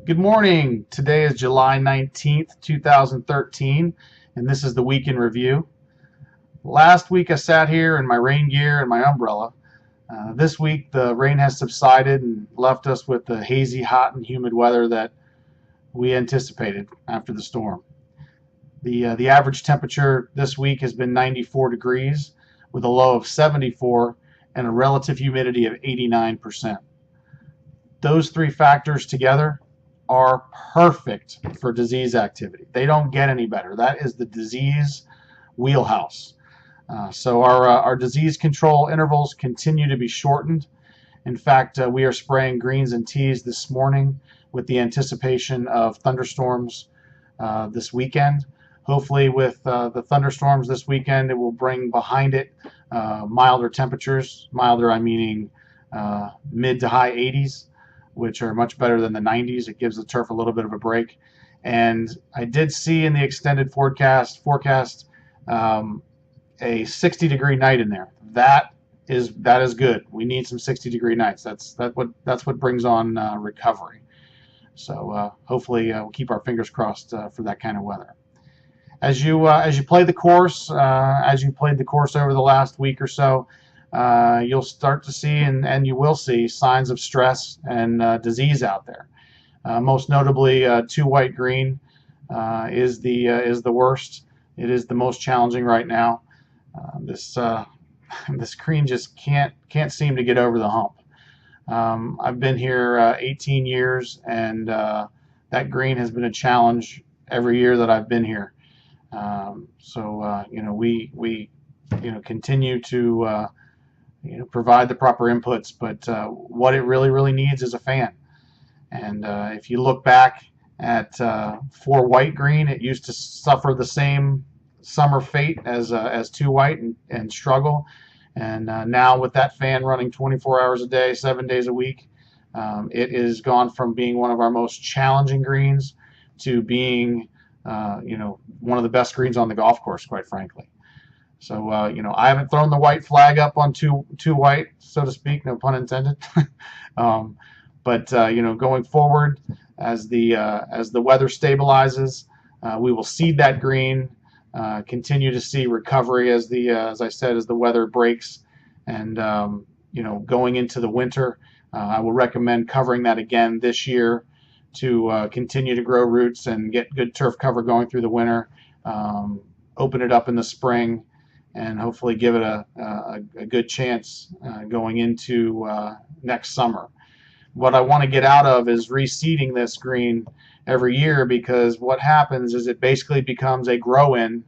Good morning. Today is July 19th, 2013, and this is the week in review. Last week I sat here in my rain gear and my umbrella. This week the rain has subsided and left us with the hazy, hot, and humid weather that we anticipated after the storm. The average temperature this week has been 94 degrees with a low of 74 and a relative humidity of 89%. Those three factors together are perfect for disease activity. They don't get any better. That is the disease wheelhouse. So our disease control intervals continue to be shortened. In fact, we are spraying greens and teas this morning with the anticipation of thunderstorms this weekend. Hopefully with the thunderstorms this weekend, it will bring behind it milder temperatures. Milder, I'm meaning mid to high 80s, which are much better than the 90s. It gives the turf a little bit of a break. And I did see in the extended forecast a 60-degree night in there. That is good. We need some 60-degree nights. That's what brings on recovery. So hopefully we'll keep our fingers crossed for that kind of weather. As you play the course, as you played the course over the last week or so, you'll start to see and you will see signs of stress and disease out there. Most notably, 2 white green is the worst. It is the most challenging right now. This green just can't seem to get over the hump. I've been here 18 years, and that green has been a challenge every year that I've been here. We continue to provide the proper inputs, but what it really needs is a fan. And if you look back at 4 white green, it used to suffer the same summer fate as 2 white and struggle. And now with that fan running 24 hours a day, 7 days a week, it is gone from being one of our most challenging greens to being one of the best greens on the golf course, quite frankly. So, I haven't thrown the white flag up on two white, so to speak, no pun intended. But going forward, as the weather stabilizes, we will seed that green, continue to see recovery as I said, as the weather breaks, and going into the winter, I will recommend covering that again this year to continue to grow roots and get good turf cover going through the winter. Open it up in the spring, and hopefully give it a good chance going into next summer. What I want to get out of is reseeding this green every year, because what happens is it basically becomes a grow-in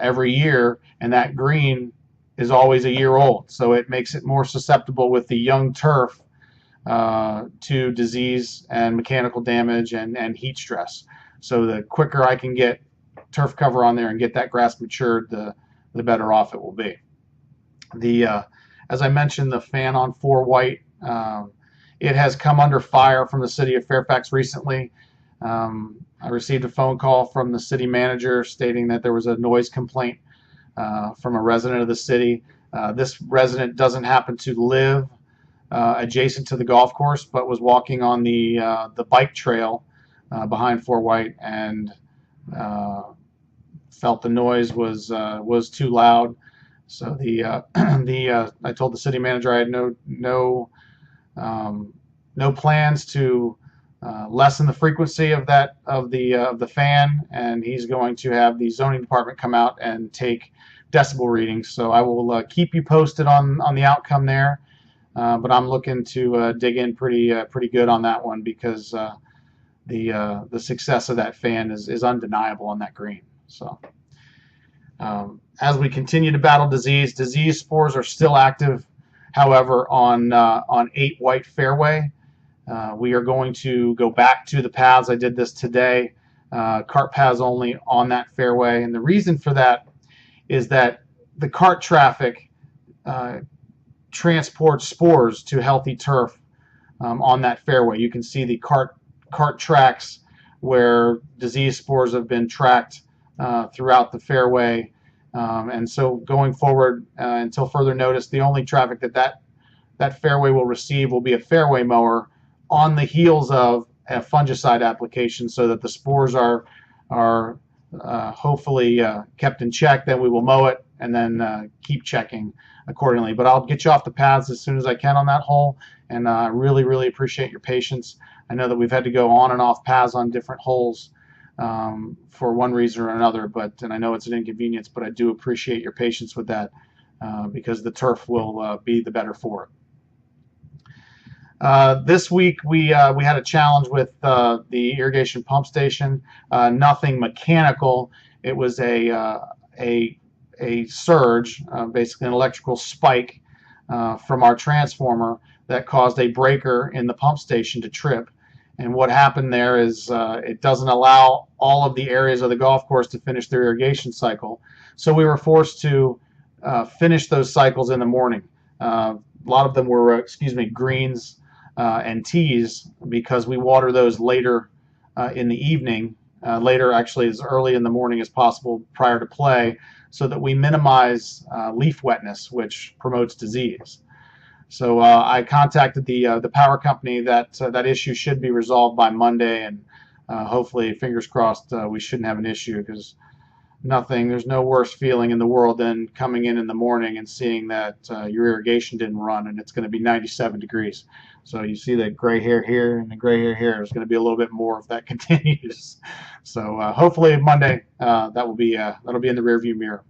every year, and that green is always a year old. So it makes it more susceptible with the young turf to disease and mechanical damage and heat stress. So the quicker I can get turf cover on there and get that grass matured, the better off it will be. As I mentioned, the fan on 4 white, it has come under fire from the city of Fairfax recently. I received a phone call from the city manager stating that there was a noise complaint from a resident of the city. This resident doesn't happen to live adjacent to the golf course, but was walking on the bike trail behind 4 white and felt the noise was too loud. So I told the city manager I had no plans to lessen the frequency of the fan, and he's going to have the zoning department come out and take decibel readings. So I will keep you posted on the outcome there. But I'm looking to dig in pretty good on that one, because the success of that fan is undeniable on that green. So as we continue to battle disease spores are still active. However, on 8 white fairway, we are going to go back to the paths. I did this today, cart paths only on that fairway, and the reason for that is that the cart traffic transports spores to healthy turf on that fairway. You can see the cart tracks where disease spores have been tracked throughout the fairway. And so going forward, until further notice, the only traffic that fairway will receive will be a fairway mower on the heels of a fungicide application so that the spores are hopefully kept in check. Then we will mow it and then keep checking accordingly. But I'll get you off the paths as soon as I can on that hole, and I really appreciate your patience. I know that we've had to go on and off paths on different holes for one reason or another, and I know it's an inconvenience, but I do appreciate your patience with that because the turf will be the better for it. This week we had a challenge with the irrigation pump station. Nothing mechanical. It was a surge, basically an electrical spike from our transformer that caused a breaker in the pump station to trip. And what happened there is it doesn't allow all of the areas of the golf course to finish their irrigation cycle. So we were forced to finish those cycles in the morning. A lot of them were, greens and tees, because we water those later in the evening, later actually as early in the morning as possible prior to play, so that we minimize leaf wetness, which promotes disease. So I contacted the power company. That issue should be resolved by Monday, and hopefully, fingers crossed, we shouldn't have an issue, because there's no worse feeling in the world than coming in the morning and seeing that your irrigation didn't run and it's going to be 97 degrees. So you see the gray hair here and the gray hair here. There's going to be a little bit more if that continues. So hopefully Monday that'll be in the rearview mirror.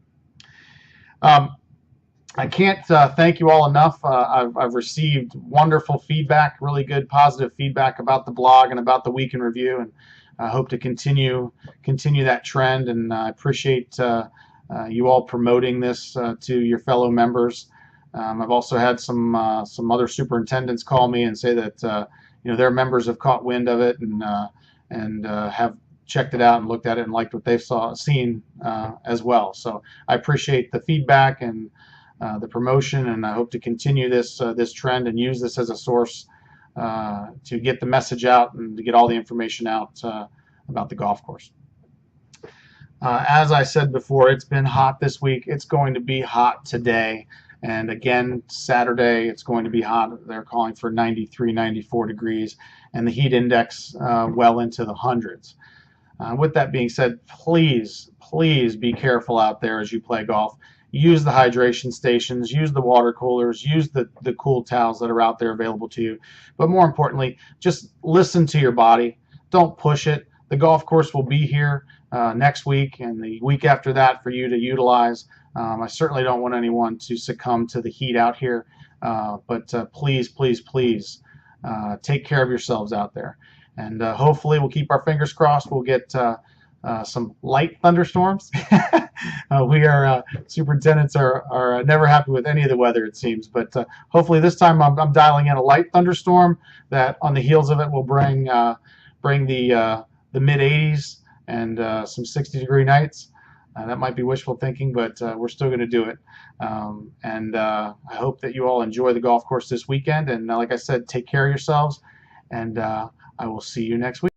I can't thank you all enough. I've received wonderful feedback, really good positive feedback about the blog and about the week in review, and I hope to continue that trend. And I appreciate you all promoting this to your fellow members. I've also had some other superintendents call me and say that their members have caught wind of it and have checked it out and looked at it and liked what they've seen as well. So I appreciate the feedback and the promotion, and I hope to continue this trend and use this as a source to get the message out and to get all the information out about the golf course. As I said before, it's been hot this week. It's going to be hot today, and again Saturday it's going to be hot. They're calling for 93, 94 degrees, and the heat index well into the hundreds. With that being said, please be careful out there as you play golf. Use the hydration stations, use the water coolers, use the cool towels that are out there available to you. But more importantly, just listen to your body. Don't push it. The golf course will be here next week and the week after that for you to utilize. I certainly don't want anyone to succumb to the heat out here, but please take care of yourselves out there. And hopefully we'll keep our fingers crossed. We'll get some light thunderstorms. Superintendents are never happy with any of the weather, it seems, but hopefully this time I'm dialing in a light thunderstorm that on the heels of it will bring the mid 80s and some 60-degree nights. That might be wishful thinking, but we're still going to do it. And I hope that you all enjoy the golf course this weekend, and like I said, take care of yourselves, and I will see you next week.